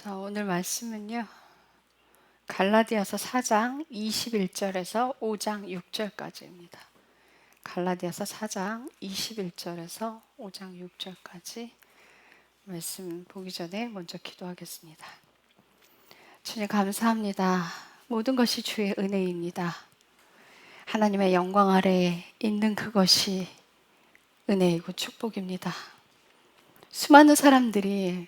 자, 오늘 말씀은요. 갈라디아서 4장 21절에서 5장 6절까지입니다. 갈라디아서 4장 21절에서 5장 6절까지 말씀 보기 전에 먼저 기도하겠습니다. 주님 감사합니다. 모든 것이 주의 은혜입니다. 하나님의 영광 아래에 있는 그것이 은혜이고 축복입니다. 수많은 사람들이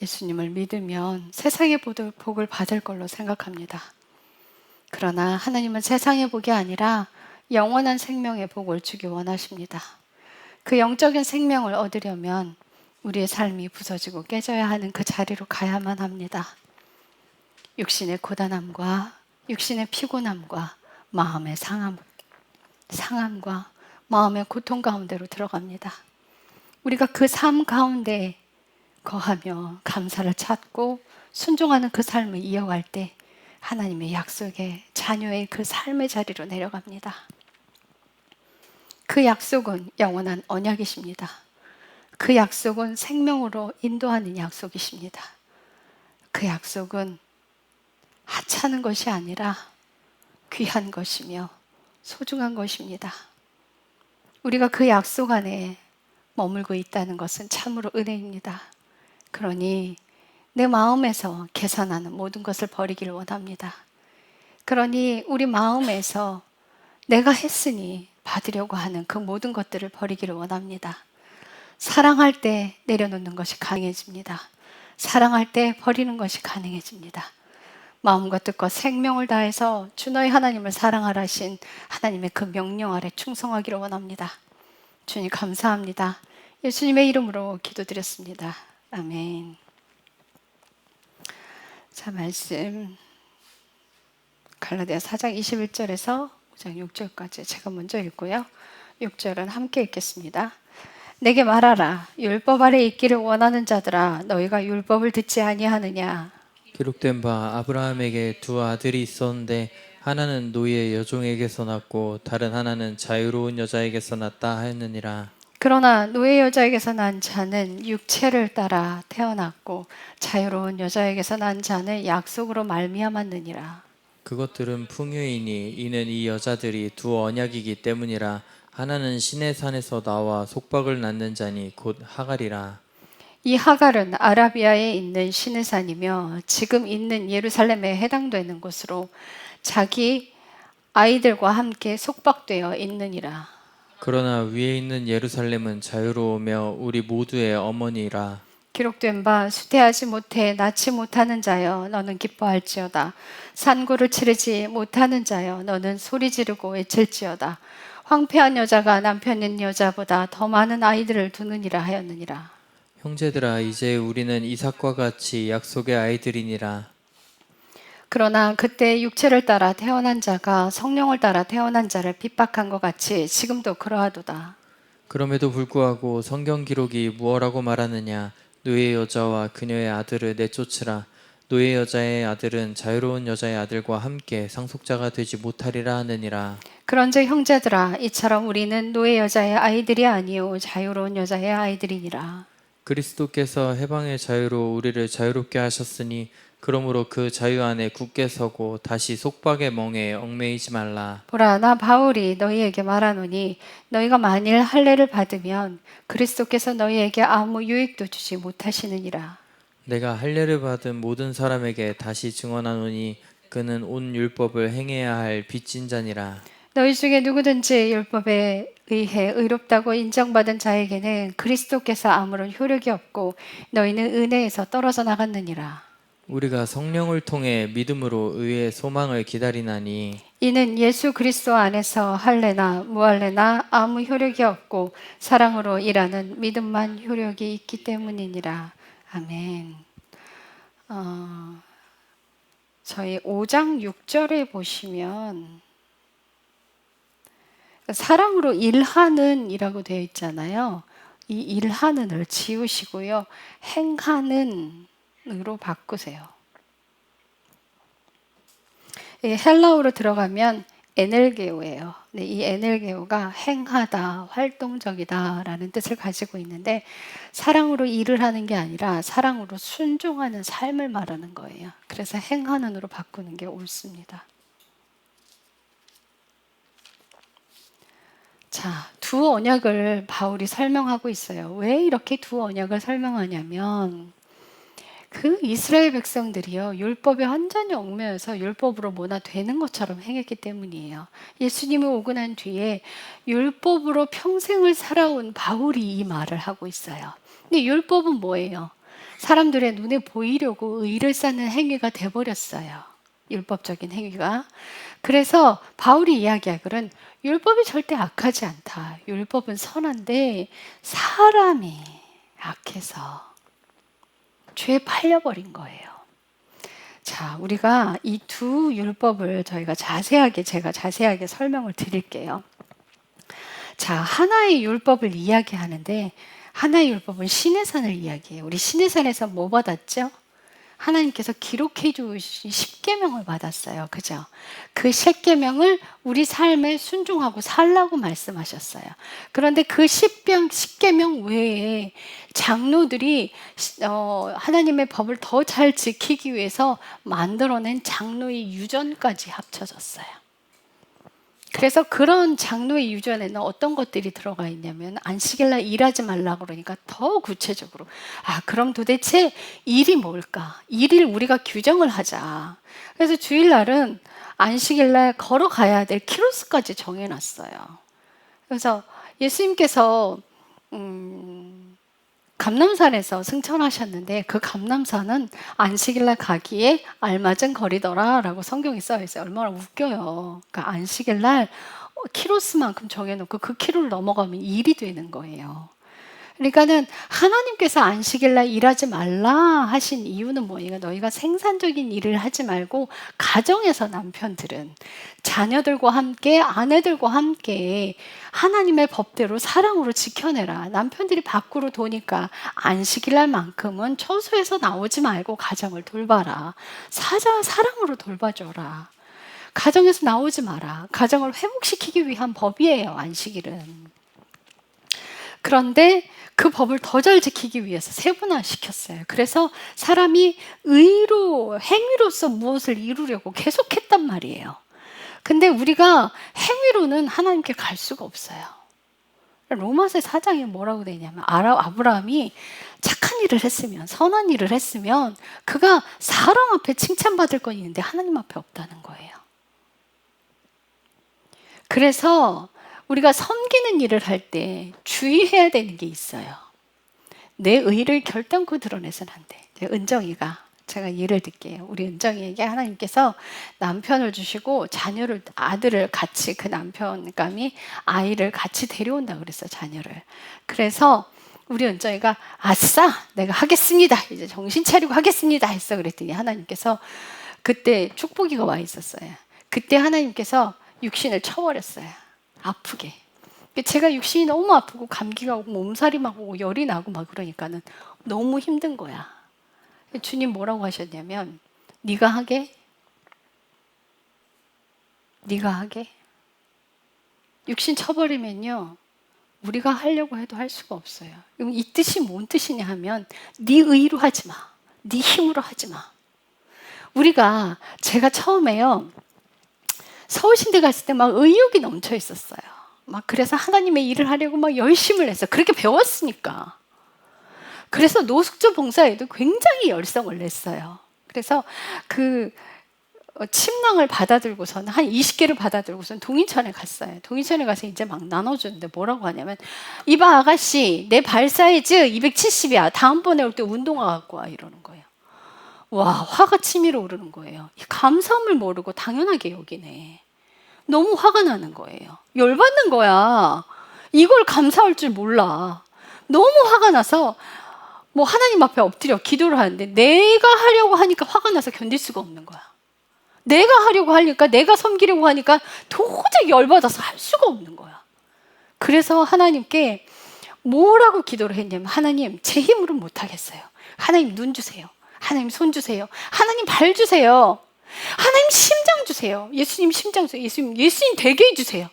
예수님을 믿으면 세상의 복을 받을 걸로 생각합니다. 그러나 하나님은 세상의 복이 아니라 영원한 생명의 복을 주기 원하십니다. 그 영적인 생명을 얻으려면 우리의 삶이 부서지고 깨져야 하는 그 자리로 가야만 합니다. 육신의 고단함과 육신의 피곤함과 마음의 상함과 마음의 고통 가운데로 들어갑니다. 우리가 그 삶 가운데 거하며 감사를 찾고 순종하는 그 삶을 이어갈 때 하나님의 약속의 자녀의 그 삶의 자리로 내려갑니다. 그 약속은 영원한 언약이십니다. 그 약속은 생명으로 인도하는 약속이십니다. 그 약속은 하찮은 것이 아니라 귀한 것이며 소중한 것입니다. 우리가 그 약속 안에 머물고 있다는 것은 참으로 은혜입니다. 그러니 내 마음에서 계산하는 모든 것을 버리기를 원합니다. 그러니 우리 마음에서 내가 했으니 받으려고 하는 그 모든 것들을 버리기를 원합니다. 사랑할 때 내려놓는 것이 가능해집니다. 사랑할 때 버리는 것이 가능해집니다. 마음과 뜻과 생명을 다해서 주 너희 하나님을 사랑하라 하신 하나님의 그 명령 아래 충성하기를 원합니다. 주님 감사합니다. 예수님의 이름으로 기도드렸습니다. 아멘. 자, 말씀 갈라디아 4장 21절에서 5장 6절까지 제가 먼저 읽고요. 6절은 함께 읽겠습니다. 내게 말하라. 율법 아래 있기를 원하는 자들아, 너희가 율법을 듣지 아니하느냐. 기록된 바 아브라함에게 두 아들이 있었는데 하나는 노예 여종에게서 났고 다른 하나는 자유로운 여자에게서 났다 하였느니라. 그러나 노예 여자에게서 난 자는 육체를 따라 태어났고 자유로운 여자에게서 난 자는 약속으로 말미암았느니라. 그것들은 풍요이니 이는 이 여자들이 두 언약이기 때문이라. 하나는 시내 산에서 나와 속박을 낳는 자니 곧 하갈이라. 이 하갈은 아라비아에 있는 시내산이며 지금 있는 예루살렘에 해당되는 곳으로 자기 아이들과 함께 속박되어 있느니라. 그러나 위에 있는 예루살렘은 자유로우며 우리 모두의 어머니라. 기록된 바 수태하지 못해 낳지 못하는 자여 너는 기뻐할지어다. 산고를 치르지 못하는 자여 너는 소리 지르고 외칠지어다. 황폐한 여자가 남편 있는 여자보다 더 많은 아이들을 두느니라 하였느니라. 형제들아 이제 우리는 이삭과 같이 약속의 아이들이니라. 그러나 그때 육체를 따라 태어난 자가 성령을 따라 태어난 자를 핍박한 것 같이 지금도 그러하도다. 그럼에도 불구하고 성경 기록이 무엇라고 말하느냐. 노예 여자와 그녀의 아들을 내쫓으라. 노예 여자의 아들은 자유로운 여자의 아들과 함께 상속자가 되지 못하리라 하느니라. 그런즉 형제들아 이처럼 우리는 노예 여자의 아이들이 아니요 자유로운 여자의 아이들이니라. 그리스도께서 해방의 자유로 우리를 자유롭게 하셨으니 그러므로 그 자유 안에 굳게 서고 다시 속박의 멍에 얽매이지 말라. 보라 나 바울이 너희에게 말하노니 너희가 만일 할례를 받으면 그리스도께서 너희에게 아무 유익도 주지 못하시느니라. 내가 할례를 받은 모든 사람에게 다시 증언하노니 그는 온 율법을 행해야 할 빚진 자니라. 너희 중에 누구든지 율법에 의해 의롭다고 인정받은 자에게는 그리스도께서 아무런 효력이 없고 너희는 은혜에서 떨어져 나갔느니라. 우리가 성령을 통해 믿음으로 의의 소망을 기다리나니 이는 예수 그리스도 안에서 할례나 무할례나 아무 효력이 없고 사랑으로 일하는 믿음만 효력이 있기 때문이니라. 아멘. 저희 5장 6절에 보시면 사랑으로 일하는 이라고 되어 있잖아요. 이 일하는을 지우시고요. 행하는 으로 바꾸세요. 헬라어로 들어가면 에넬게오예요. 네, 이 에넬게오가 행하다, 활동적이다라는 뜻을 가지고 있는데 사랑으로 일을 하는 게 아니라 사랑으로 순종하는 삶을 말하는 거예요. 그래서 행하는으로 바꾸는 게 옳습니다. 자, 두 언약을 바울이 설명하고 있어요. 왜 이렇게 두 언약을 설명하냐면 그 이스라엘 백성들이요, 율법에 완전히 얽매여서 율법으로 뭐나 되는 것처럼 행했기 때문이에요. 예수님이 오고 난 뒤에 율법으로 평생을 살아온 바울이 이 말을 하고 있어요. 근데 율법은 뭐예요? 사람들의 눈에 보이려고 의를 쌓는 행위가 돼버렸어요. 율법적인 행위가. 그래서 바울이 이야기하기로는 율법이 절대 악하지 않다. 율법은 선한데 사람이 악해서 죄에 팔려버린 거예요. 자, 우리가 이 두 율법을 제가 자세하게 설명을 드릴게요. 자, 하나의 율법을 이야기하는데 하나의 율법은 시내산을 이야기해요. 우리 시내산에서 뭐 받았죠? 하나님께서 기록해 주신 십계명을 받았어요. 그죠? 그 십계명을 우리 삶에 순종하고 살라고 말씀하셨어요. 그런데 그 십계명 외에 장로들이 하나님의 법을 더 잘 지키기 위해서 만들어낸 장로의 유전까지 합쳐졌어요. 그래서 그런 장로의 유전에는 어떤 것들이 들어가 있냐면 안식일날 일하지 말라고 그러니까 더 구체적으로 그럼 도대체 일이 뭘까? 일을 우리가 규정을 하자. 그래서 주일날은 안식일날 걸어가야 될 키로수까지 정해놨어요. 그래서 예수님께서 감람산에서 승천하셨는데 그 감람산은 안식일날 가기에 알맞은 거리더라라고 성경에 써 있어요. 얼마나 웃겨요. 그러니까 안식일날 키로수만큼 정해놓고 그 키로를 넘어가면 일이 되는 거예요. 그러니까는 하나님께서 안식일날 일하지 말라 하신 이유는 뭐냐? 너희가 생산적인 일을 하지 말고 가정에서 남편들은 자녀들과 함께 아내들과 함께 하나님의 법대로 사랑으로 지켜내라. 남편들이 밖으로 도니까 안식일날만큼은 처소에서 나오지 말고 가정을 돌봐라. 사랑으로 돌봐줘라. 가정에서 나오지 마라. 가정을 회복시키기 위한 법이에요, 안식일은. 그런데 그 법을 더 잘 지키기 위해서 세분화시켰어요. 그래서 사람이 행위로서 무엇을 이루려고 계속했단 말이에요. 근데 우리가 행위로는 하나님께 갈 수가 없어요. 로마서 4장에 뭐라고 되냐면 아브라함이 착한 일을 했으면 선한 일을 했으면 그가 사람 앞에 칭찬받을 건 있는데 하나님 앞에 없다는 거예요. 그래서 우리가 섬기는 일을 할 때 주의해야 되는 게 있어요. 내 의를 결단코 드러내서는 안 돼. 제가 예를 들게요. 우리 은정이에게 하나님께서 남편을 주시고 아들을 같이 그 남편감이 아이를 같이 데려온다 그랬어, 자녀를. 그래서 우리 은정이가 아싸, 내가 하겠습니다. 이제 정신 차리고 하겠습니다. 했어. 그랬더니 하나님께서 그때 축복이가 와 있었어요. 그때 하나님께서 육신을 쳐버렸어요. 아프게. 제가 육신이 너무 아프고 감기가 오고 몸살이 막 오고 열이 나고 막 그러니까는 너무 힘든 거야. 주님 뭐라고 하셨냐면 네가 하게? 육신 쳐버리면요 우리가 하려고 해도 할 수가 없어요. 그럼 이 뜻이 뭔 뜻이냐 하면 네 의로 하지 마. 네 힘으로 하지 마. 제가 처음에요 서울신대 갔을 때 막 의욕이 넘쳐 있었어요. 그래서 하나님의 일을 하려고 막 열심을 했어. 그렇게 배웠으니까. 그래서 노숙조 봉사에도 굉장히 열성을 냈어요. 그래서 침낭을 받아들고서는 한 20개를 받아들고서는 동인천에 갔어요. 동인천에 가서 이제 막 나눠주는데 뭐라고 하냐면 이봐 아가씨 내 발 사이즈 270이야. 다음번에 올 때 운동화 갖고 와 이러는 거예요. 와 화가 치밀어 오르는 거예요. 감사함을 모르고 당연하게 여기네. 너무 화가 나는 거예요. 열받는 거야. 이걸 감사할 줄 몰라. 너무 화가 나서 하나님 앞에 엎드려 기도를 하는데 내가 하려고 하니까 화가 나서 견딜 수가 없는 거야. 내가 하려고 하니까 내가 섬기려고 하니까 도저히 열받아서 할 수가 없는 거야. 그래서 하나님께 뭐라고 기도를 했냐면 하나님 제 힘으로는 못하겠어요. 하나님 눈 주세요. 하나님 손 주세요. 하나님 발 주세요. 하나님 심장 심장 주세요. 예수님 심장 주세요. 예수님 되게 해주세요.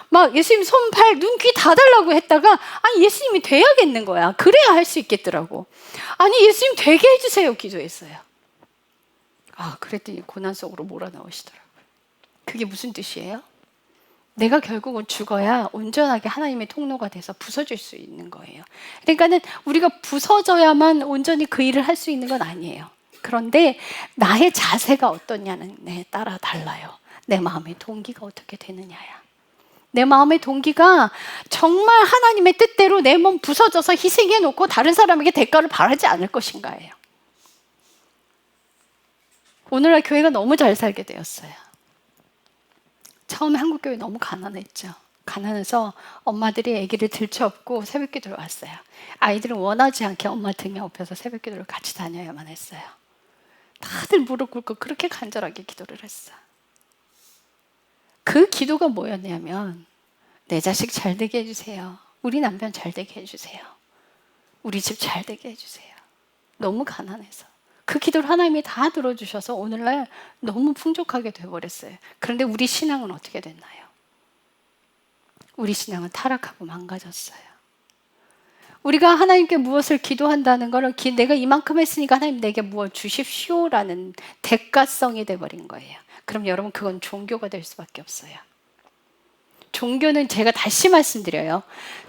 막 예수님 손, 발, 눈, 귀 다 달라고 했다가 아니 예수님이 돼야겠는 거야. 그래야 할 수 있겠더라고. 아니 예수님 되게 해주세요 기도했어요. 아 그랬더니 고난 속으로 몰아넣으시더라고요. 그게 무슨 뜻이에요? 내가 결국은 죽어야 온전하게 하나님의 통로가 돼서 부서질 수 있는 거예요. 그러니까는 우리가 부서져야만 온전히 그 일을 할 수 있는 건 아니에요. 그런데 나의 자세가 어떠냐는 내 따라 달라요. 내 마음의 동기가 어떻게 되느냐야. 내 마음의 동기가 정말 하나님의 뜻대로 내 몸 부서져서 희생해 놓고 다른 사람에게 대가를 바라지 않을 것인가예요. 오늘날 교회가 너무 잘 살게 되었어요. 처음에 한국교회 너무 가난했죠. 가난해서 엄마들이 아기를 들쳐업고 새벽기도를 왔어요. 아이들은 원하지 않게 엄마 등에 업혀서 새벽기도를 같이 다녀야만 했어요. 다들 무릎 꿇고 그렇게 간절하게 기도를 했어. 그 기도가 뭐였냐면 내 자식 잘 되게 해주세요. 우리 남편 잘 되게 해주세요. 우리 집 잘 되게 해주세요. 너무 가난해서. 그 기도를 하나님이 다 들어주셔서 오늘날 너무 풍족하게 돼버렸어요. 그런데 우리 신앙은 어떻게 됐나요? 우리 신앙은 타락하고 망가졌어요. 우리가 하나님께 무엇을 기도한다는 것은 내가 이만큼 했으니까 하나님 내게 무엇 주십시오라는 대가성이 돼버린 거예요. 그럼 여러분 그건 종교가 될 수밖에 없어요. 종교는 제가 다시 말씀드려요.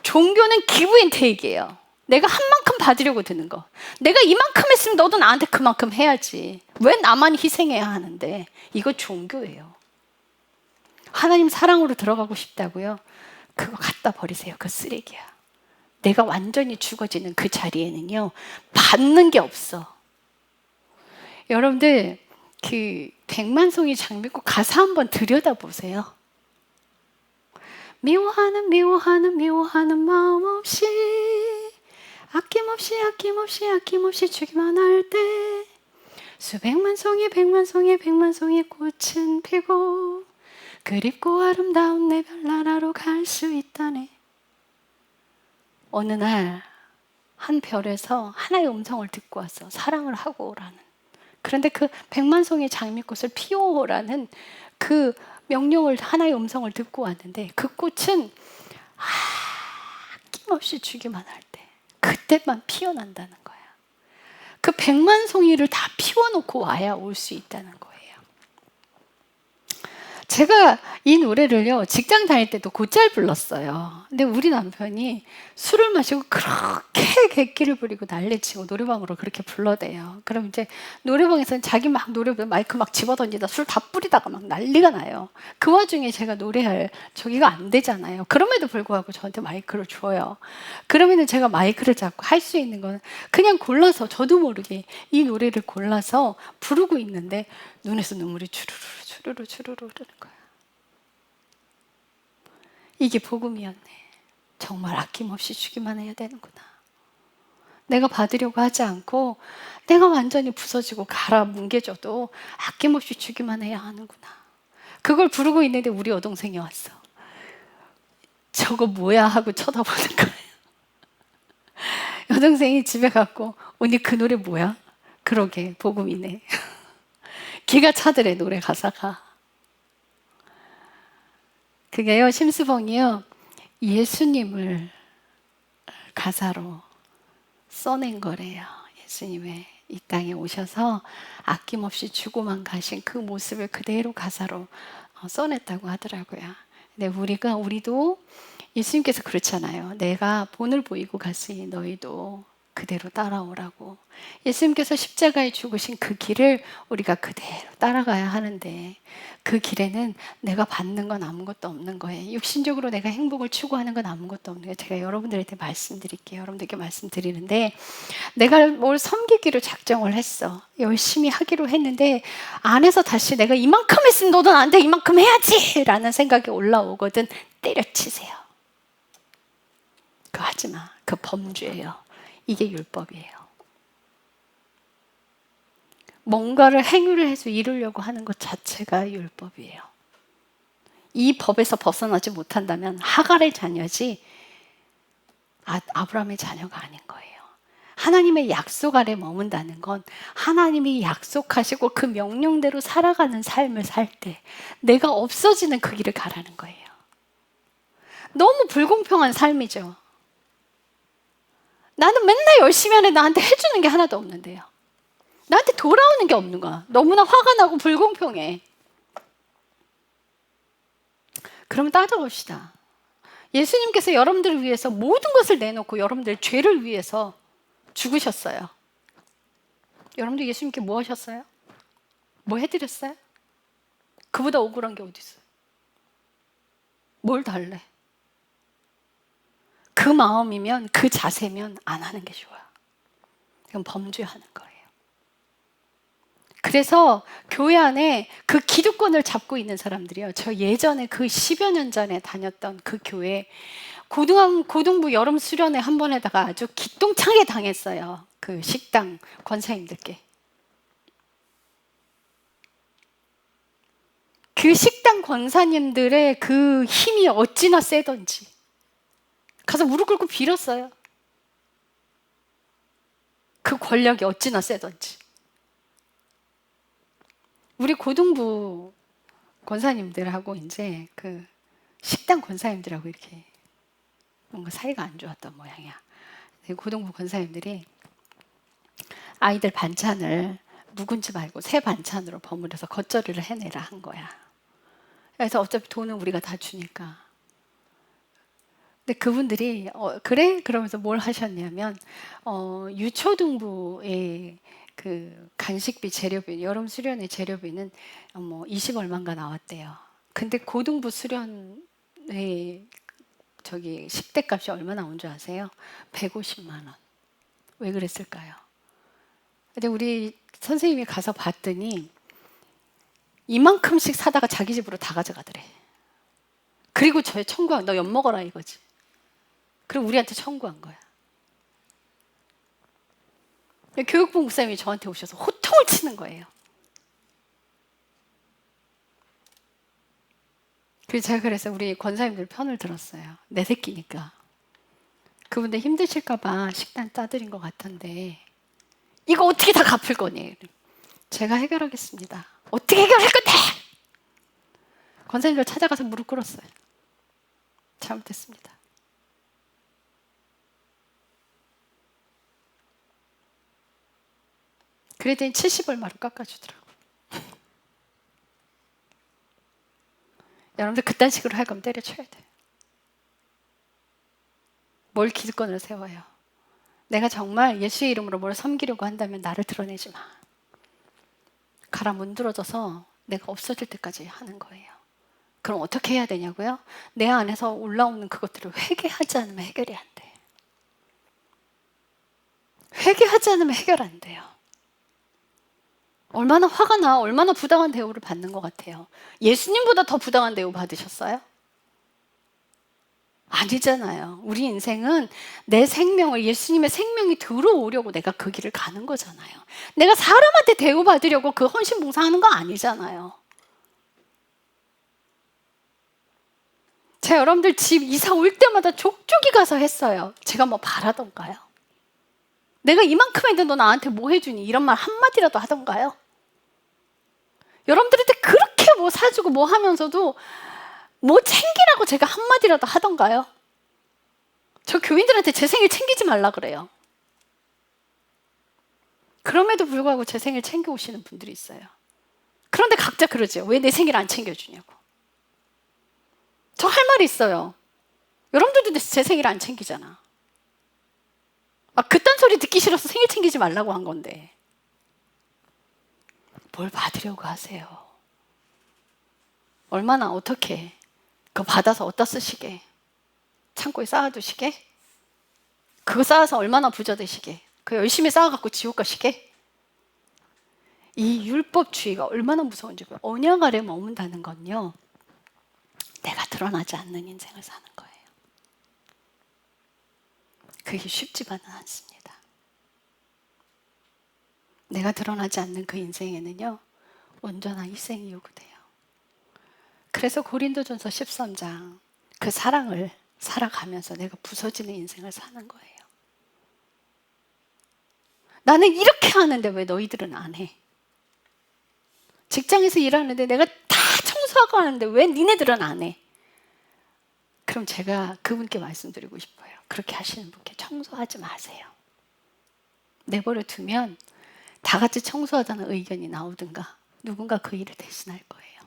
종교는 give and take이에요. 내가 한 만큼 받으려고 드는 거. 내가 이만큼 했으면 너도 나한테 그만큼 해야지. 왜 나만 희생해야 하는데? 이거 종교예요. 하나님 사랑으로 들어가고 싶다고요? 그거 갖다 버리세요. 그 쓰레기야. 내가 완전히 죽어지는 그 자리에는요. 받는 게 없어. 여러분들 그 백만송이 장미꽃 가사 한번 들여다보세요. 미워하는 마음 없이 아낌없이 주기만 할 때 수백만 송이 꽃은 피고 그립고 아름다운 내 별나라로 갈 수 있다네. 어느 날 한 별에서 하나의 음성을 듣고 왔어. 사랑을 하고 오라는. 그런데 그 백만 송이 장미꽃을 피워오라는 그 명령을 하나의 음성을 듣고 왔는데 그 꽃은 아낌없이 주기만 할 때 그때만 피어난다는 거야. 그 백만 송이를 다 피워놓고 와야 올 수 있다는 거예요. 제가 이 노래를요 직장 다닐 때도 곧잘 불렀어요. 근데 우리 남편이 술을 마시고 그렇게 객기를 부리고 난리치고 노래방으로 그렇게 불러대요. 그럼 이제 노래방에서는 자기 막 노래 마이크 막 집어던지다 술 다 뿌리다가 막 난리가 나요. 그 와중에 제가 노래할 저기가 안 되잖아요. 그럼에도 불구하고 저한테 마이크를 줘요. 그러면은 제가 마이크를 잡고 할 수 있는 건 그냥 골라서 저도 모르게 이 노래를 골라서 부르고 있는데 눈에서 눈물이 주르르 흐르는 거야. 이게 복음이었네. 정말 아낌없이 주기만 해야 되는구나. 내가 받으려고 하지 않고 내가 완전히 부서지고 갈아 뭉개져도 아낌없이 주기만 해야 하는구나. 그걸 부르고 있는데 우리 여동생이 왔어. 저거 뭐야 하고 쳐다보는 거예요. 여동생이 집에 갔고 언니 그 노래 뭐야? 그러게 복음이네. 기가 차더래 노래 가사가. 그게요 심수봉이요 예수님을 가사로 써낸 거래요. 예수님의 이 땅에 오셔서 아낌없이 주고만 가신 그 모습을 그대로 가사로 써냈다고 하더라고요. 근데 우리도 예수님께서 그렇잖아요. 내가 본을 보이고 갔으니 너희도 그대로 따라오라고. 예수님께서 십자가에 죽으신 그 길을 우리가 그대로 따라가야 하는데 그 길에는 내가 받는 건 아무것도 없는 거예요. 육신적으로 내가 행복을 추구하는 건 아무것도 없는 거예요. 제가 여러분들한테 말씀드릴게요. 여러분들께 말씀드리는데 내가 뭘 섬기기로 작정을 했어. 열심히 하기로 했는데 안에서 다시 내가 이만큼 했으면 너도 나한테 이만큼 해야지 라는 생각이 올라오거든. 때려치세요. 그거 하지 마. 그 범죄예요. 이게 율법이에요. 뭔가를 행위를 해서 이루려고 하는 것 자체가 율법이에요. 이 법에서 벗어나지 못한다면 하갈의 자녀지 아브라함의 자녀가 아닌 거예요. 하나님의 약속 아래 머문다는 건 하나님이 약속하시고 그 명령대로 살아가는 삶을 살 때 내가 없어지는 그 길을 가라는 거예요. 너무 불공평한 삶이죠. 나는 맨날 열심히 하는데 나한테 해주는 게 하나도 없는데요. 나한테 돌아오는 게 없는 거야. 너무나 화가 나고 불공평해. 그럼 따져봅시다. 예수님께서 여러분들을 위해서 모든 것을 내놓고 여러분들의 죄를 위해서 죽으셨어요. 여러분들 예수님께 뭐 하셨어요? 뭐 해드렸어요? 그보다 억울한 게 어디 있어요? 뭘 달래? 그 마음이면, 그 자세면 안 하는 게 좋아요. 이건 범죄하는 거예요. 그래서 교회 안에 그 기득권을 잡고 있는 사람들이요. 저 예전에 그 10여 년 전에 다녔던 그 교회 고등부 여름 수련회 한 번에다가 아주 기똥차게 당했어요. 그 식당 권사님들께. 그 식당 권사님들의 그 힘이 어찌나 세던지 가서 무릎 꿇고 빌었어요. 그 권력이 어찌나 세던지. 우리 고등부 권사님들하고 이제 그 식당 권사님들하고 이렇게 뭔가 사이가 안 좋았던 모양이야. 고등부 권사님들이 아이들 반찬을 묵은지 말고 새 반찬으로 버무려서 겉절이를 해내라 한 거야. 그래서 어차피 돈은 우리가 다 주니까. 근데 그분들이 그래? 그러면서 뭘 하셨냐면 유초등부의 그 간식비 재료비 여름 수련회 재료비는 뭐 20 얼마인가 나왔대요. 근데 고등부 수련회 저기 식대값이 얼마 나온 줄 아세요? 150만 원. 왜 그랬을까요? 근데 우리 선생님이 가서 봤더니 이만큼씩 사다가 자기 집으로 다 가져가더래. 그리고 저희 청구한 너 엿 먹어라 이거지. 그리고 우리한테 청구한 거야. 교육부 목사님이 저한테 오셔서 호통을 치는 거예요. 그래서 제가 그래서 우리 권사님들 편을 들었어요. 내 새끼니까. 그분들 힘드실까봐 식단 따드린 것 같은데 이거 어떻게 다 갚을 거니? 제가 해결하겠습니다. 어떻게 해결할 건데? 권사님들 찾아가서 무릎 꿇었어요. 잘못했습니다. 그랬더니 70얼마로 깎아주더라고요. 여러분들 그딴 식으로 할 거면 때려쳐야 돼. 뭘 기득권을 세워요? 내가 정말 예수의 이름으로 뭘 섬기려고 한다면 나를 드러내지 마. 가라 문드러져서 내가 없어질 때까지 하는 거예요. 그럼 어떻게 해야 되냐고요? 내 안에서 올라오는 그것들을 회개하지 않으면 해결이 안 돼. 회개하지 않으면 해결 안 돼요. 얼마나 화가 나, 얼마나 부당한 대우를 받는 것 같아요. 예수님보다 더 부당한 대우 받으셨어요? 아니잖아요. 우리 인생은 내 생명을 예수님의 생명이 들어오려고 내가 그 길을 가는 거잖아요. 내가 사람한테 대우받으려고 그 헌신 봉사하는 거 아니잖아요. 제가 여러분들 집 이사 올 때마다 족족이 가서 했어요. 제가 뭐 바라던가요? 내가 이만큼 했는데 너 나한테 뭐 해주니? 이런 말 한마디라도 하던가요? 여러분들한테 그렇게 뭐 사주고 뭐 하면서도 뭐 챙기라고 제가 한마디라도 하던가요? 저 교인들한테 제 생일 챙기지 말라 그래요. 그럼에도 불구하고 제 생일 챙겨 오시는 분들이 있어요. 그런데 각자 그러죠. 왜 내 생일 안 챙겨주냐고. 저 할 말이 있어요. 여러분들도 제 생일 안 챙기잖아. 그딴 소리 듣기 싫어서 생일 챙기지 말라고 한 건데. 뭘 받으려고 하세요? 얼마나 어떻게 그거 받아서 어디다 쓰시게? 창고에 쌓아두시게? 그거 쌓아서 얼마나 부자 되시게? 그거 열심히 쌓아갖고 지옥 가시게? 이 율법주의가 얼마나 무서운지 언약 아래 머문다는 건요. 내가 드러나지 않는 인생을 사는 거예요. 그게 쉽지만은 않습니다. 내가 드러나지 않는 그 인생에는요. 온전한 희생이 요구돼요. 그래서 고린도전서 13장 그 사랑을 살아가면서 내가 부서지는 인생을 사는 거예요. 나는 이렇게 하는데 왜 너희들은 안 해? 직장에서 일하는데 내가 다 청소하고 하는데 왜 니네들은 안 해? 그럼 제가 그분께 말씀드리고 싶어요. 그렇게 하시는 분께 청소하지 마세요. 내버려 두면 다 같이 청소하자는 의견이 나오든가 누군가 그 일을 대신할 거예요.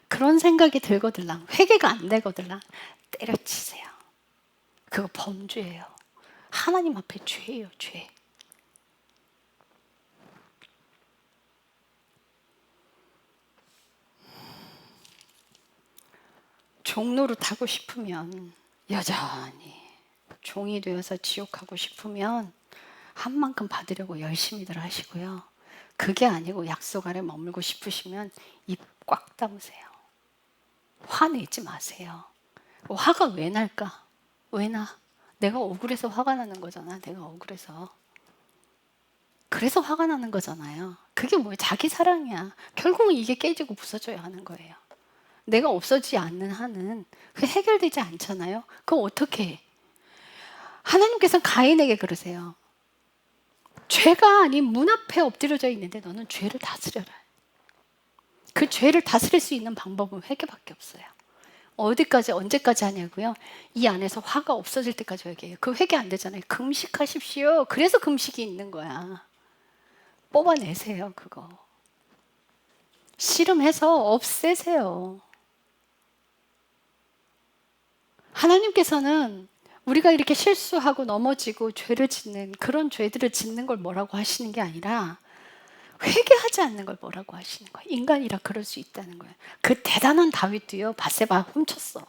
그런 생각이 들거들랑 회개가 안 되거들랑 때려치세요. 그거 범죄예요. 하나님 앞에 죄예요, 죄. 종노릇 하고 싶으면 여전히 종이 되어서 지옥 가고 싶으면 한 만큼 받으려고 열심히들 하시고요. 그게 아니고 약속 아래 머물고 싶으시면 입 꽉 다무세요. 화내지 마세요. 화가 왜 날까? 왜 나? 내가 억울해서 화가 나는 거잖아. 내가 억울해서. 그래서 화가 나는 거잖아요. 그게 뭐예요? 자기 사랑이야. 결국은 이게 깨지고 부서져야 하는 거예요. 내가 없어지지 않는 한은 그게 해결되지 않잖아요. 그럼 어떻게 해? 하나님께서는 가인에게 그러세요. 죄가 아닌 문 앞에 엎드려져 있는데 너는 죄를 다스려라. 그 죄를 다스릴 수 있는 방법은 회개밖에 없어요. 어디까지 언제까지 하냐고요? 이 안에서 화가 없어질 때까지 회개해요. 그 회개 안 되잖아요. 금식하십시오. 그래서 금식이 있는 거야. 뽑아내세요, 그거. 씨름해서 없애세요. 하나님께서는 우리가 이렇게 실수하고 넘어지고 죄를 짓는 그런 죄들을 짓는 걸 뭐라고 하시는 게 아니라 회개하지 않는 걸 뭐라고 하시는 거예요. 인간이라 그럴 수 있다는 거예요. 그 대단한 다윗도요, 밧세바 훔쳤어.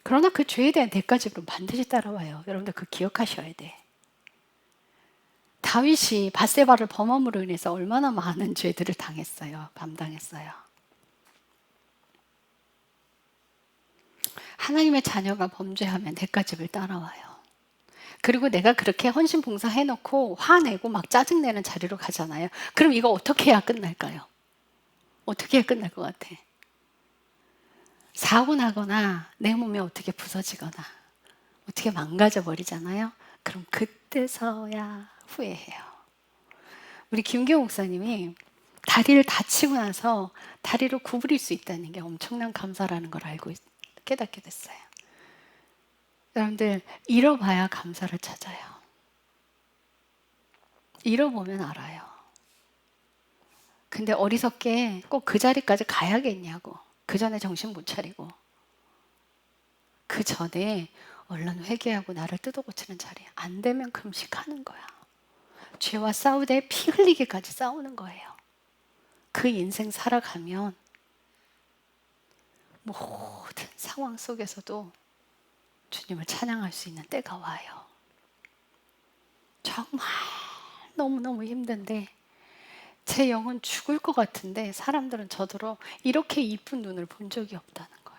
그러나 그 죄에 대한 대가집으로 반드시 따라와요. 여러분들 그 기억하셔야 돼. 다윗이 밧세바를 범함으로 인해서 얼마나 많은 죄들을 당했어요. 감당했어요. 하나님의 자녀가 범죄하면 대가집을 따라와요. 그리고 내가 그렇게 헌신 봉사해놓고 화내고 막 짜증내는 자리로 가잖아요. 그럼 이거 어떻게 해야 끝날까요? 어떻게 해야 끝날 것 같아? 사고 나거나 내 몸이 어떻게 부서지거나 어떻게 망가져 버리잖아요. 그럼 그때서야 후회해요. 우리 김기호 목사님이 다리를 다치고 나서 다리를 구부릴 수 있다는 게 엄청난 감사라는 걸 깨닫게 됐어요. 여러분들 잃어봐야 감사를 찾아요. 잃어보면 알아요. 근데 어리석게 꼭 그 자리까지 가야겠냐고. 그 전에 정신 못 차리고 그 전에 얼른 회개하고 나를 뜯어고치는 자리. 안 되면 금식하는 거야. 죄와 싸우되 피 흘리기까지 싸우는 거예요. 그 인생 살아가면 모든 상황 속에서도 주님을 찬양할 수 있는 때가 와요. 정말 너무너무 힘든데 제 영은 죽을 것 같은데 사람들은 저더러 이렇게 이쁜 눈을 본 적이 없다는 거야.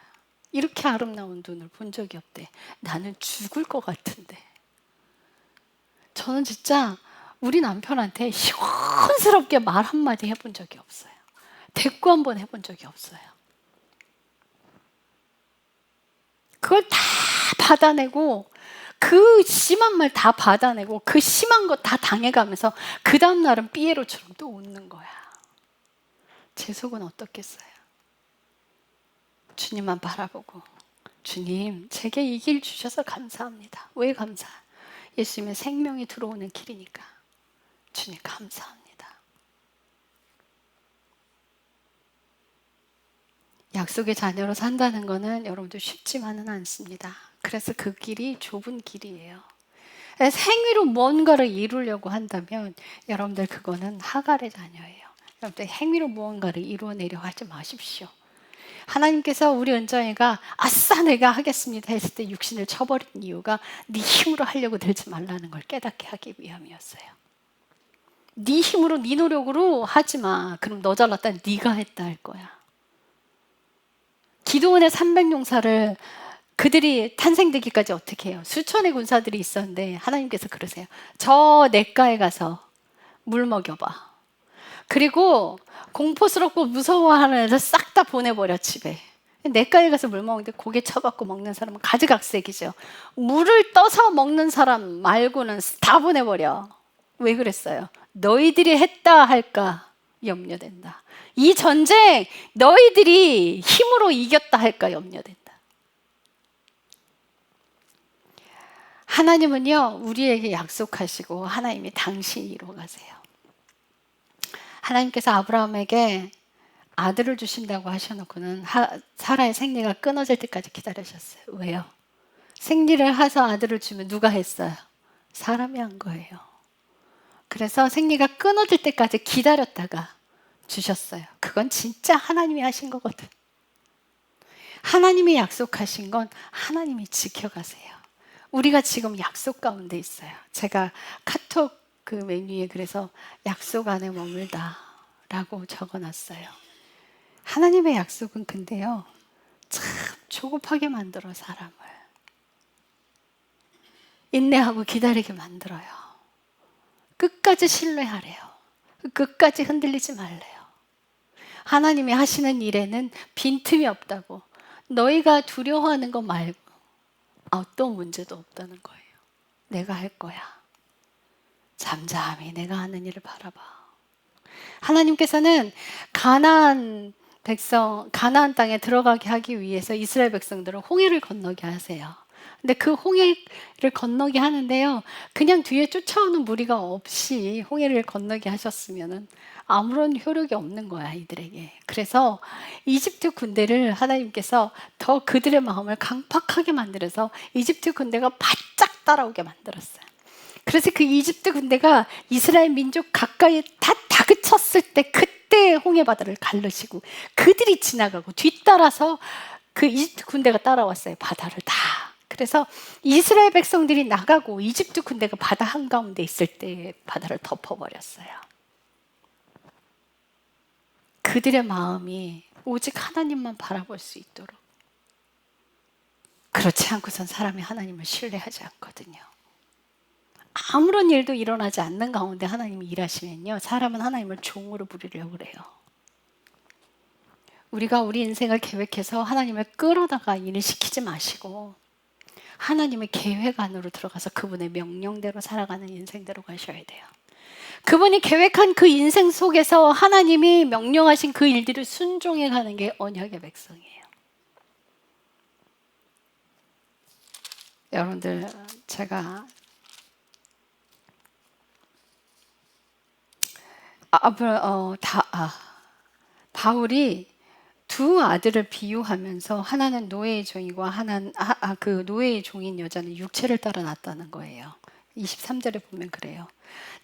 이렇게 아름다운 눈을 본 적이 없대. 나는 죽을 것 같은데. 저는 진짜 우리 남편한테 시원스럽게 말 한마디 해본 적이 없어요. 대꾸 한번 해본 적이 없어요. 그걸 다 받아내고 그 심한 말 다 받아내고 그 심한 거 다 당해가면서 그 다음 날은 삐에로처럼 또 웃는 거야. 제 속은 어떻겠어요? 주님만 바라보고 주님 제게 이 길 주셔서 감사합니다. 왜 감사? 예수님의 생명이 들어오는 길이니까 주님 감사합니다. 약속의 자녀로 산다는 거는 여러분들 쉽지만은 않습니다. 그래서 그 길이 좁은 길이에요. 행위로 뭔가를 이루려고 한다면 여러분들 그거는 하갈의 자녀예요. 여러분들 행위로 무언가를 이루어내려 하지 마십시오. 하나님께서 우리 은정이가 아싸 내가 하겠습니다 했을 때 육신을 쳐버린 이유가 네 힘으로 하려고 들지 말라는 걸 깨닫게 하기 위함이었어요. 네 힘으로 네 노력으로 하지 마. 그럼 너 잘났다 네가 했다 할 거야. 기드온의 300용사를 그들이 탄생되기까지 어떻게 해요? 수천의 군사들이 있었는데 하나님께서 그러세요. 저 냇가에 가서 물 먹여봐. 그리고 공포스럽고 무서워하는 애들 싹 다 보내버려 집에. 냇가에 가서 물 먹는데 고개 쳐박고 먹는 사람은 가지각색이죠. 물을 떠서 먹는 사람 말고는 다 보내버려. 왜 그랬어요? 너희들이 했다 할까 염려된다. 이 전쟁 너희들이 힘으로 이겼다 할까 염려된다. 하나님은요, 우리에게 약속하시고 하나님이 당신이 이루어가세요. 하나님께서 아브라함에게 아들을 주신다고 하셔놓고는 사라의 생리가 끊어질 때까지 기다리셨어요. 왜요? 생리를 해서 아들을 주면 누가 했어요? 사람이 한 거예요. 그래서 생리가 끊어질 때까지 기다렸다가 주셨어요. 그건 진짜 하나님이 하신 거거든. 하나님이 약속하신 건 하나님이 지켜가세요. 우리가 지금 약속 가운데 있어요. 제가 카톡 그 메뉴에 그래서 약속 안에 머물다 라고 적어놨어요. 하나님의 약속은 근데요, 참 조급하게 만들어 사람을. 인내하고 기다리게 만들어요. 끝까지 신뢰하래요. 끝까지 흔들리지 말래요. 하나님이 하시는 일에는 빈틈이 없다고. 너희가 두려워하는 거 말고 어떤 문제도 없다는 거예요. 내가 할 거야. 잠잠히 내가 하는 일을 바라봐. 하나님께서는 가나안 땅에 들어가게 하기 위해서 이스라엘 백성들을 홍해를 건너게 하세요. 근데 그 홍해를 건너게 하는데요, 그냥 뒤에 쫓아오는 무리가 없이 홍해를 건너게 하셨으면 아무런 효력이 없는 거야, 이들에게. 그래서 이집트 군대를 하나님께서 더 그들의 마음을 강팍하게 만들어서 이집트 군대가 바짝 따라오게 만들었어요. 그래서 그 이집트 군대가 이스라엘 민족 가까이 다 다그쳤을 때 그때 홍해 바다를 가르시고 그들이 지나가고 뒤따라서 그 이집트 군대가 따라왔어요. 바다를 다. 그래서 이스라엘 백성들이 나가고 이집트 군대가 바다 한가운데 있을 때 바다를 덮어버렸어요. 그들의 마음이 오직 하나님만 바라볼 수 있도록. 그렇지 않고선 사람이 하나님을 신뢰하지 않거든요. 아무런 일도 일어나지 않는 가운데 하나님이 일하시면요, 사람은 하나님을 종으로 부리려고 그래요. 우리가 우리 인생을 계획해서 하나님을 끌어다가 일을 시키지 마시고 하나님의 계획 안으로 들어가서 그분의 명령대로 살아가는 인생대로 가셔야 돼요. 그분이 계획한 그 인생 속에서 하나님이 명령하신 그 일들을 순종해 가는 게 언약의 백성이에요. 여러분들, 제가 바울이 두 아들을 비유하면서 하나는 노예의 종이고 하나는 그 노예의 종인 여자는 육체를 따라 났다는 거예요. 23절에 보면 그래요.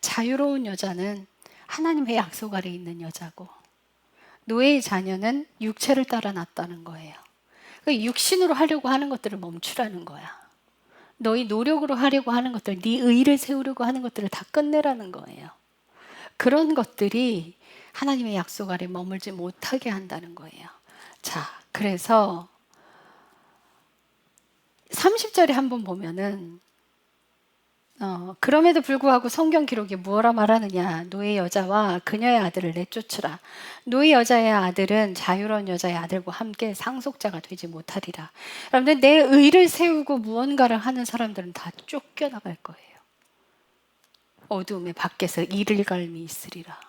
자유로운 여자는 하나님의 약속 아래 있는 여자고 노예의 자녀는 육체를 따라 났다는 거예요. 그러니까 육신으로 하려고 하는 것들을 멈추라는 거야. 너희 노력으로 하려고 하는 것들, 네 의를 세우려고 하는 것들을 다 끝내라는 거예요. 그런 것들이 하나님의 약속 아래 머물지 못하게 한다는 거예요. 자, 그래서 30절에 한번 보면은 그럼에도 불구하고 성경 기록이 무엇라 말하느냐. 노예 여자와 그녀의 아들을 내쫓으라. 노예 여자의 아들은 자유로운 여자의 아들과 함께 상속자가 되지 못하리라. 여러분들, 내 의를 세우고 무언가를 하는 사람들은 다 쫓겨나갈 거예요. 어두움의 밖에서 이를갈미 있으리라.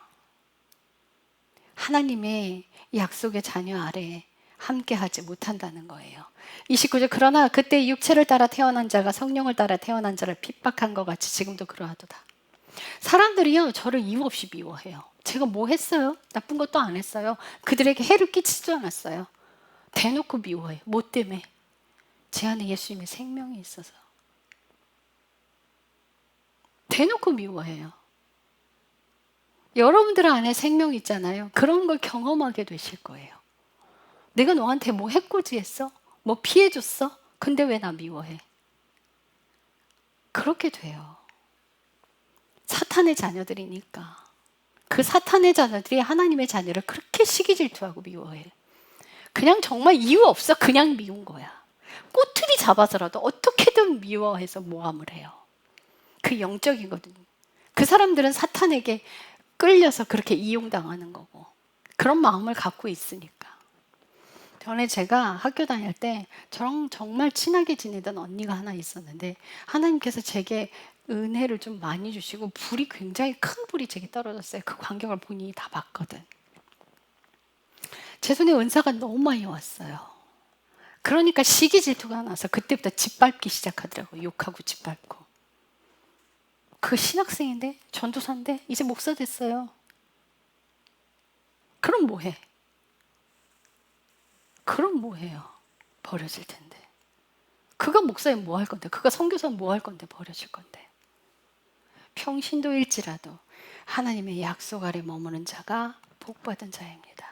하나님의 약속의 자녀 아래 함께하지 못한다는 거예요. 29절, 그러나 그때 육체를 따라 태어난 자가 성령을 따라 태어난 자를 핍박한 것 같이 지금도 그러하도다. 사람들이요, 저를 이유 없이 미워해요. 제가 뭐 했어요? 나쁜 것도 안 했어요. 그들에게 해를 끼치지도 않았어요. 대놓고 미워해요. 뭐 때문에? 제 안에 예수님의 생명이 있어서. 대놓고 미워해요. 여러분들 안에 생명 있잖아요. 그런 걸 경험하게 되실 거예요. 내가 너한테 뭐 해코지했어? 뭐 피해줬어? 근데 왜 나 미워해? 그렇게 돼요. 사탄의 자녀들이니까. 그 사탄의 자녀들이 하나님의 자녀를 그렇게 시기 질투하고 미워해. 그냥 정말 이유 없어. 그냥 미운 거야. 꼬투리 잡아서라도 어떻게든 미워해서 모함을 해요. 그 영적이거든요. 그 사람들은 사탄에게 끌려서 그렇게 이용당하는 거고 그런 마음을 갖고 있으니까. 전에 제가 학교 다닐 때 저랑 정말 친하게 지내던 언니가 하나 있었는데 하나님께서 제게 은혜를 좀 많이 주시고 불이 굉장히 큰 불이 제게 떨어졌어요. 그 광경을 본인이 다 봤거든. 제 손에 은사가 너무 많이 왔어요. 그러니까 시기 질투가 나서 그때부터 짓밟기 시작하더라고요. 욕하고 짓밟고. 그 신학생인데 전도사인데 이제 목사 됐어요. 그럼 뭐해? 그럼 뭐해요? 버려질 텐데. 그가 목사님 뭐 할 건데? 그가 선교사는 뭐 할 건데? 버려질 건데. 평신도일지라도 하나님의 약속 아래 머무는 자가 복받은 자입니다.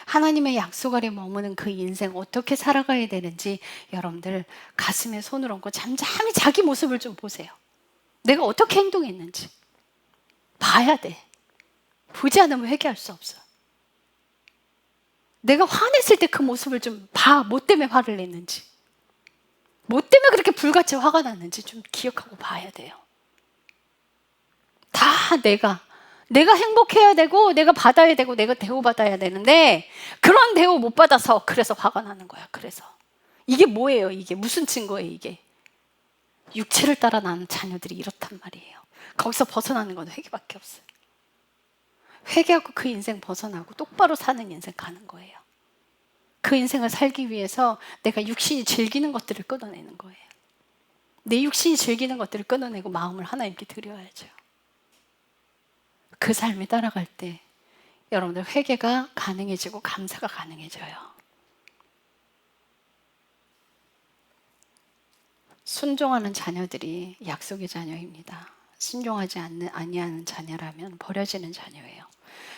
하나님의 약속 아래 머무는 그 인생 어떻게 살아가야 되는지 여러분들 가슴에 손을 얹고 잠잠히 자기 모습을 좀 보세요. 내가 어떻게 행동했는지 봐야 돼. 보지 않으면 회개할 수 없어. 내가 화냈을 때 그 모습을 좀 봐. 뭐 때문에 화를 냈는지, 뭐 때문에 그렇게 불같이 화가 났는지 좀 기억하고 봐야 돼요. 다 내가 행복해야 되고 내가 받아야 되고 내가 대우받아야 되는데 그런 대우 못 받아서 그래서 화가 나는 거야. 그래서 이게 뭐예요? 이게 무슨 증거예요? 이게 육체를 따라 나는 자녀들이 이렇단 말이에요. 거기서 벗어나는 건 회개밖에 없어요. 회개하고 그 인생 벗어나고 똑바로 사는 인생 가는 거예요. 그 인생을 살기 위해서 내가 육신이 즐기는 것들을 끊어내는 거예요. 내 육신이 즐기는 것들을 끊어내고 마음을 하나님께 드려야죠. 그 삶이 따라갈 때 여러분들 회개가 가능해지고 감사가 가능해져요. 순종하는 자녀들이 약속의 자녀입니다. 순종하지 아니하는 자녀라면 버려지는 자녀예요.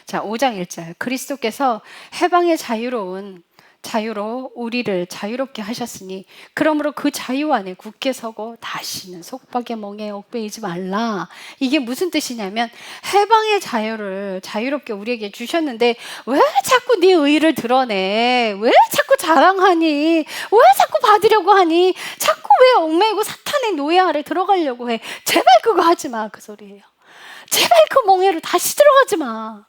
자, 5장 1절. 그리스도께서 해방의 자유로 우리를 자유롭게 하셨으니 그러므로 그 자유 안에 굳게 서고 다시는 속박의 멍에 얽매이지 말라. 이게 무슨 뜻이냐면 해방의 자유를 자유롭게 우리에게 주셨는데 왜 자꾸 네 의의를 드러내? 왜 자꾸 자랑하니? 왜 자꾸 받으려고 하니? 자꾸 왜 얽매이고 사탄의 노예 아래 들어가려고 해? 제발 그거 하지 마. 그 소리예요. 제발 그 멍에로 다시 들어가지 마.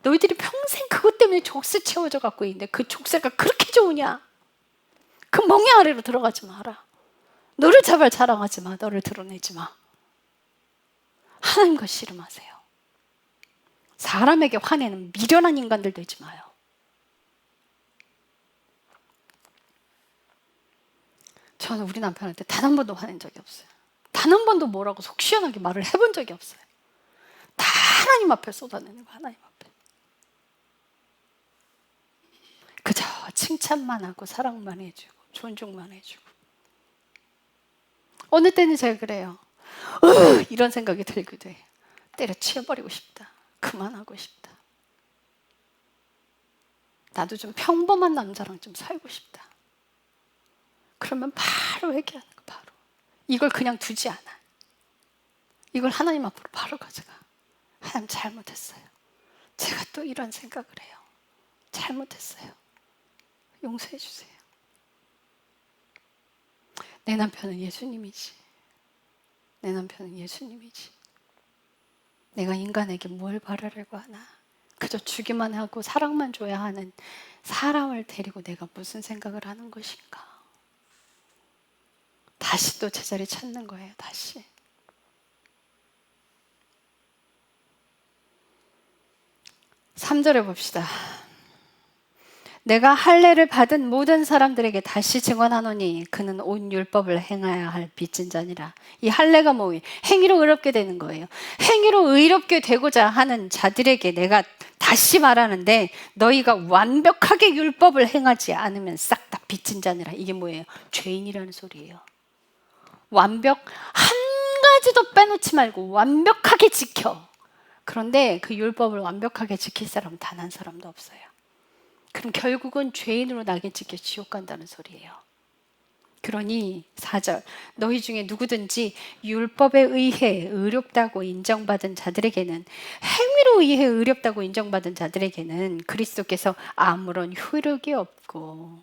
너희들이 평생 그것 때문에 족쇄 채워져 갖고 있는데 그 족쇄가 그렇게 좋으냐? 그 멍에 아래로 들어가지 마라. 너를 제발 자랑하지 마. 너를 드러내지 마. 하나님과 씨름하세요. 사람에게 화내는 미련한 인간들 되지 마요. 저는 우리 남편한테 단 한 번도 화낸 적이 없어요. 단 한 번도 뭐라고 속 시원하게 말을 해본 적이 없어요. 다 하나님 앞에 쏟아내는 거, 하나님 앞에. 그저 칭찬만 하고 사랑만 해주고 존중만 해주고. 어느 때는 제가 그래요. 이런 생각이 들기도 해요. 때려치워버리고 싶다. 그만하고 싶다. 나도 좀 평범한 남자랑 좀 살고 싶다. 그러면 바로 회개하는 거. 바로 이걸 그냥 두지 않아. 이걸 하나님 앞으로 바로 가져가. 하나님 잘못했어요. 제가 또 이런 생각을 해요. 잘못했어요. 용서해 주세요. 내 남편은 예수님이지. 내 남편은 예수님이지. 내가 인간에게 뭘 바라려고 하나. 그저 주기만 하고 사랑만 줘야 하는 사람을 데리고 내가 무슨 생각을 하는 것인가. 다시 또 제자리 찾는 거예요. 다시. 삼 절에 봅시다. 내가 할례를 받은 모든 사람들에게 다시 증언하노니 그는 온 율법을 행해야 할 빚진 자니라. 이 할례가 뭐예요? 행위로 의롭게 되는 거예요. 행위로 의롭게 되고자 하는 자들에게 내가 다시 말하는데 너희가 완벽하게 율법을 행하지 않으면 싹 다 빚진 자니라. 이게 뭐예요? 죄인이라는 소리예요. 완벽 한 가지도 빼놓지 말고 완벽하게 지켜. 그런데 그 율법을 완벽하게 지킬 사람은 단 한 사람도 없어요. 그럼 결국은 죄인으로 낙인 찍혀 지옥 간다는 소리예요. 그러니 4절 너희 중에 누구든지 율법에 의해 의롭다고 인정받은 자들에게는 행위로 의해 의롭다고 인정받은 자들에게는 그리스도께서 아무런 효력이 없고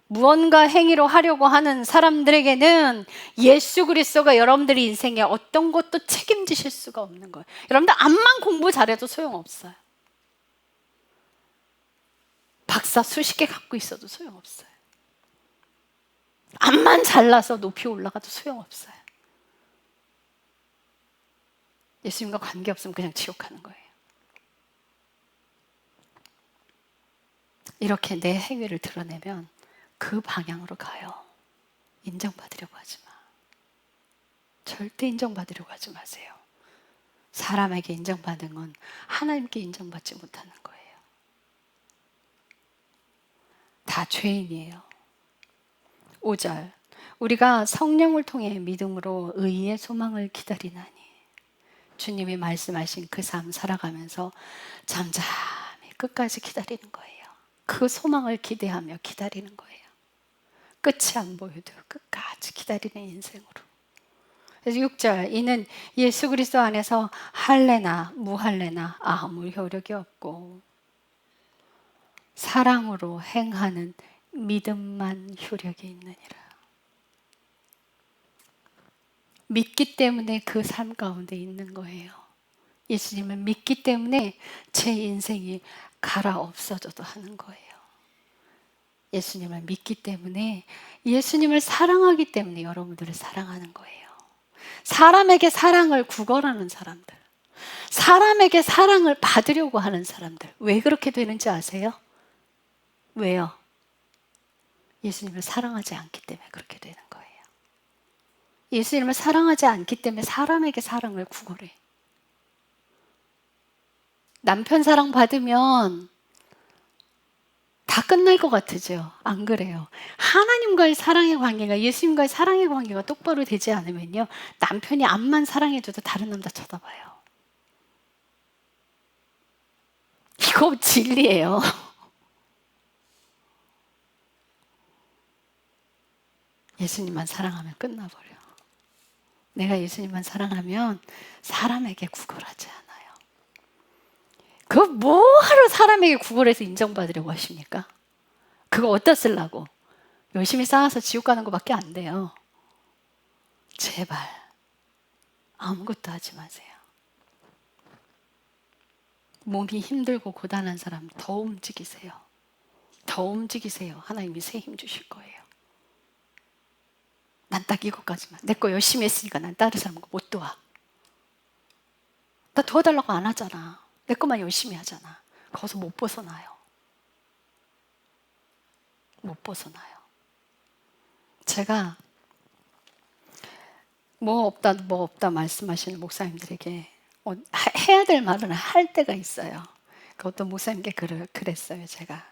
무언가 행위로 하려고 하는 사람들에게는 예수 그리스도가 여러분들의 인생에 어떤 것도 책임지실 수가 없는 거예요. 여러분들 암만 공부 잘해도 소용없어요. 박사 수십 개 갖고 있어도 소용없어요. 암만 잘나서 높이 올라가도 소용없어요. 예수님과 관계없으면 그냥 지옥 가는 거예요. 이렇게 내 행위를 드러내면 그 방향으로 가요. 인정받으려고 하지 마. 절대 인정받으려고 하지 마세요. 사람에게 인정받는 건 하나님께 인정받지 못하는 거예요. 다 죄인이에요. 5절, 우리가 성령을 통해 믿음으로 의의 소망을 기다리나니. 주님이 말씀하신 그 삶 살아가면서 잠잠히 끝까지 기다리는 거예요. 그 소망을 기대하며 기다리는 거예요. 끝이 안 보여도 끝까지 기다리는 인생으로. 그래서 6절, 이는 예수 그리스도 안에서 할례나 무할례나 아무 효력이 없고 사랑으로 행하는 믿음만 효력이 있느니라. 믿기 때문에 그 삶 가운데 있는 거예요. 예수님을 믿기 때문에 제 인생이 갈아엎어져도 하는 거예요. 예수님을 믿기 때문에, 예수님을 사랑하기 때문에 여러분들을 사랑하는 거예요. 사람에게 사랑을 구걸하는 사람들, 사람에게 사랑을 받으려고 하는 사람들, 왜 그렇게 되는지 아세요? 왜요? 예수님을 사랑하지 않기 때문에 그렇게 되는 거예요. 예수님을 사랑하지 않기 때문에 사람에게 사랑을 구걸해. 남편 사랑 받으면 다 끝날 것 같으죠? 안 그래요. 하나님과의 사랑의 관계가, 예수님과의 사랑의 관계가 똑바로 되지 않으면요, 남편이 암만 사랑해줘도 다른 남자 쳐다봐요. 이거 진리예요. 예수님만 사랑하면 끝나버려. 내가 예수님만 사랑하면 사람에게 구걸하지 않아요. 그거 뭐하러 사람에게 구걸해서 인정받으려고 하십니까? 그거 어디다 쓰려고? 열심히 쌓아서 지옥 가는 것밖에 안 돼요. 제발 아무것도 하지 마세요. 몸이 힘들고 고단한 사람 더 움직이세요. 더 움직이세요. 하나님이 새 힘 주실 거예요. 난 딱 이것까지만. 내 거 열심히 했으니까 난 다른 사람 거 못 도와. 나 도와달라고 안 하잖아. 내 것만 열심히 하잖아. 거기서 못 벗어나요. 못 벗어나요. 제가 뭐 없다 말씀하시는 목사님들에게 해야 될 말은 할 때가 있어요. 그 어떤 목사님께 그랬어요. 제가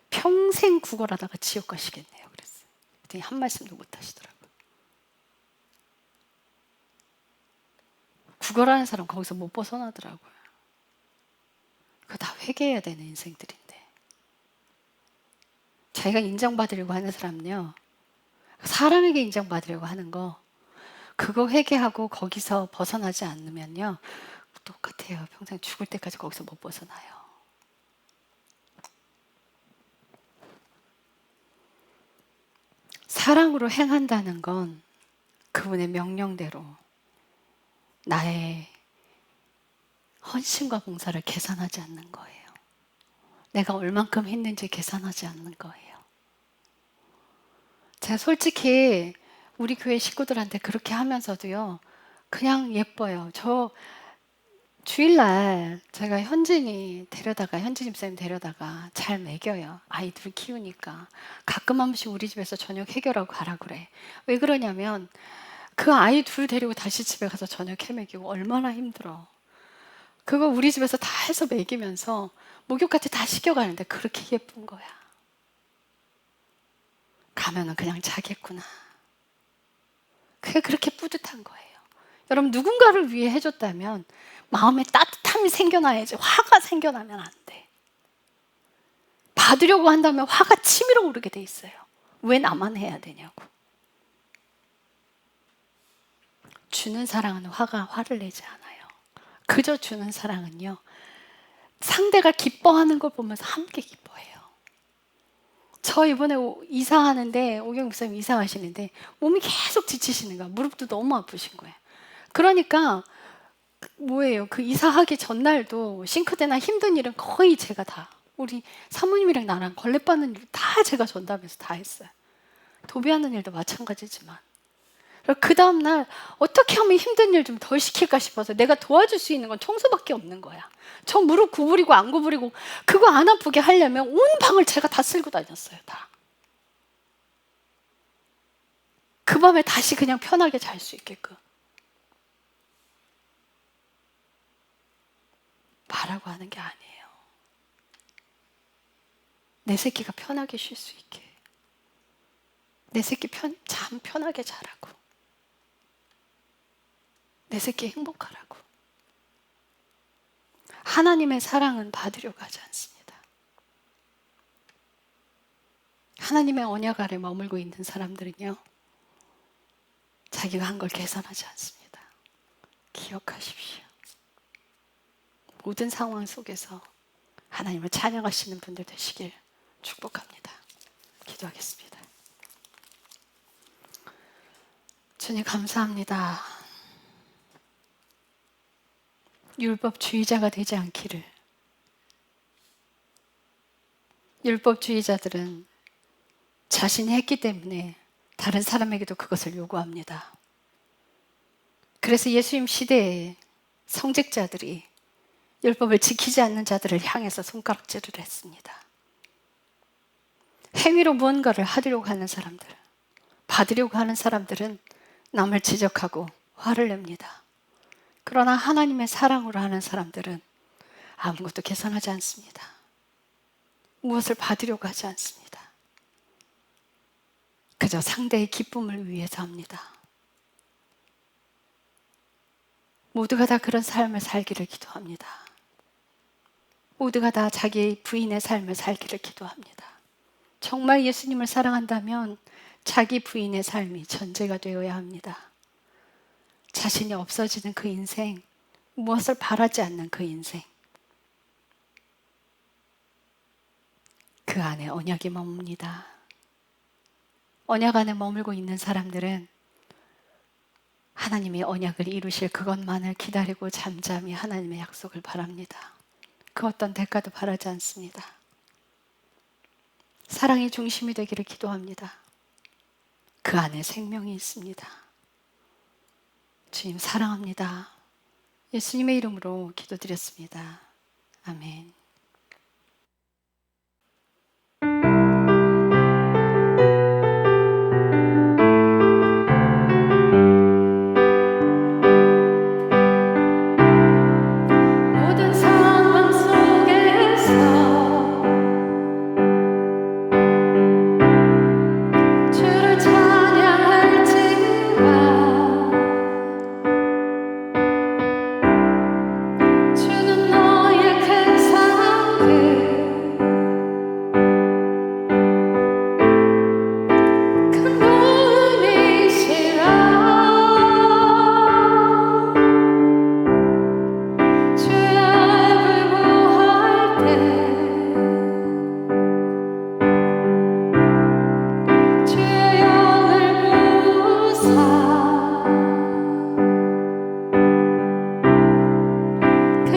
평생 구걸하다가 지옥 가시겠네요. 그랬어요. 그랬더니 한 말씀도 못 하시더라고요. 구걸하는 사람 거기서 못 벗어나더라고요. 그거 다 회개해야 되는 인생들인데. 자기가 인정받으려고 하는 사람은요, 사람에게 인정받으려고 하는 거, 그거 회개하고 거기서 벗어나지 않으면요, 똑같아요. 평생 죽을 때까지 거기서 못 벗어나요. 사랑으로 행한다는 건 그분의 명령대로 나의 헌신과 봉사를 계산하지 않는 거예요. 내가 얼만큼 했는지 계산하지 않는 거예요. 제가 솔직히 우리 교회 식구들한테 그렇게 하면서도요, 그냥 예뻐요. 저 주일날 제가 현진이 집사님 데려다가 잘 먹여요. 아이들 키우니까. 가끔 한 번씩 우리 집에서 저녁 해결하고 가라 그래. 왜 그러냐면 그 아이 둘 데리고 다시 집에 가서 저녁 해 먹이고 얼마나 힘들어. 그거 우리 집에서 다 해서 먹이면서 목욕까지 다 시켜가는데 그렇게 예쁜 거야. 가면은 그냥 자겠구나. 그게 그렇게 뿌듯한 거예요. 여러분, 누군가를 위해 해줬다면 마음에 따뜻함이 생겨나야지, 화가 생겨나면 안 돼. 받으려고 한다면 화가 치밀어 오르게 돼 있어요. 왜 나만 해야 되냐고. 주는 사랑은 화를 내지 않아요. 그저 주는 사랑은요, 상대가 기뻐하는 걸 보면서 함께 기뻐해요. 저 이번에 이사하는데, 오경 목사님 이사하시는데 몸이 계속 지치시는 거야. 무릎도 너무 아프신 거예요. 그러니까 뭐예요? 그 이사하기 전날도 싱크대나 힘든 일은 거의 제가 다 우리 사모님이랑 나랑 걸레 빻는 일 다 제가 전담해서 다 했어요. 도배하는 일도 마찬가지지만. 그 다음날 어떻게 하면 힘든 일 좀 덜 시킬까 싶어서 내가 도와줄 수 있는 건 청소밖에 없는 거야. 저 무릎 구부리고 안 구부리고 그거 안 아프게 하려면 온 방을 제가 다 쓸고 다녔어요. 다. 그 밤에 다시 그냥 편하게 잘 수 있게끔. 말하고 하는 게 아니에요. 내 새끼가 편하게 쉴 수 있게. 내 새끼 잠 편하게 자라고. 내 새끼 행복하라고. 하나님의 사랑은 받으려고 하지 않습니다. 하나님의 언약 아래 머물고 있는 사람들은요, 자기가 한 걸 계산하지 않습니다. 기억하십시오. 모든 상황 속에서 하나님을 찬양하시는 분들 되시길 축복합니다. 기도하겠습니다. 주님 감사합니다. 율법주의자가 되지 않기를. 율법주의자들은 자신이 했기 때문에 다른 사람에게도 그것을 요구합니다. 그래서 예수님 시대에 성직자들이 율법을 지키지 않는 자들을 향해서 손가락질을 했습니다. 행위로 무언가를 하려고 하는 사람들, 받으려고 하는 사람들은 남을 지적하고 화를 냅니다. 그러나 하나님의 사랑으로 하는 사람들은 아무것도 계산하지 않습니다. 무엇을 받으려고 하지 않습니다. 그저 상대의 기쁨을 위해서 합니다. 모두가 다 그런 삶을 살기를 기도합니다. 모두가 다 자기 부인의 삶을 살기를 기도합니다. 정말 예수님을 사랑한다면 자기 부인의 삶이 전제가 되어야 합니다. 자신이 없어지는 그 인생, 무엇을 바라지 않는 그 인생, 그 안에 언약이 머뭅니다. 언약 안에 머물고 있는 사람들은 하나님의 언약을 이루실 그것만을 기다리고 잠잠히 하나님의 약속을 바랍니다. 그 어떤 대가도 바라지 않습니다. 사랑이 중심이 되기를 기도합니다. 그 안에 생명이 있습니다. 주님 사랑합니다. 예수님의 이름으로 기도드렸습니다. 아멘. 모든 상황 속에서 주를 찬양할지라. 주는 너의 큰 사랑, 큰 분이시라. 주의 앞을 구할 때 주의 영을 부으사 그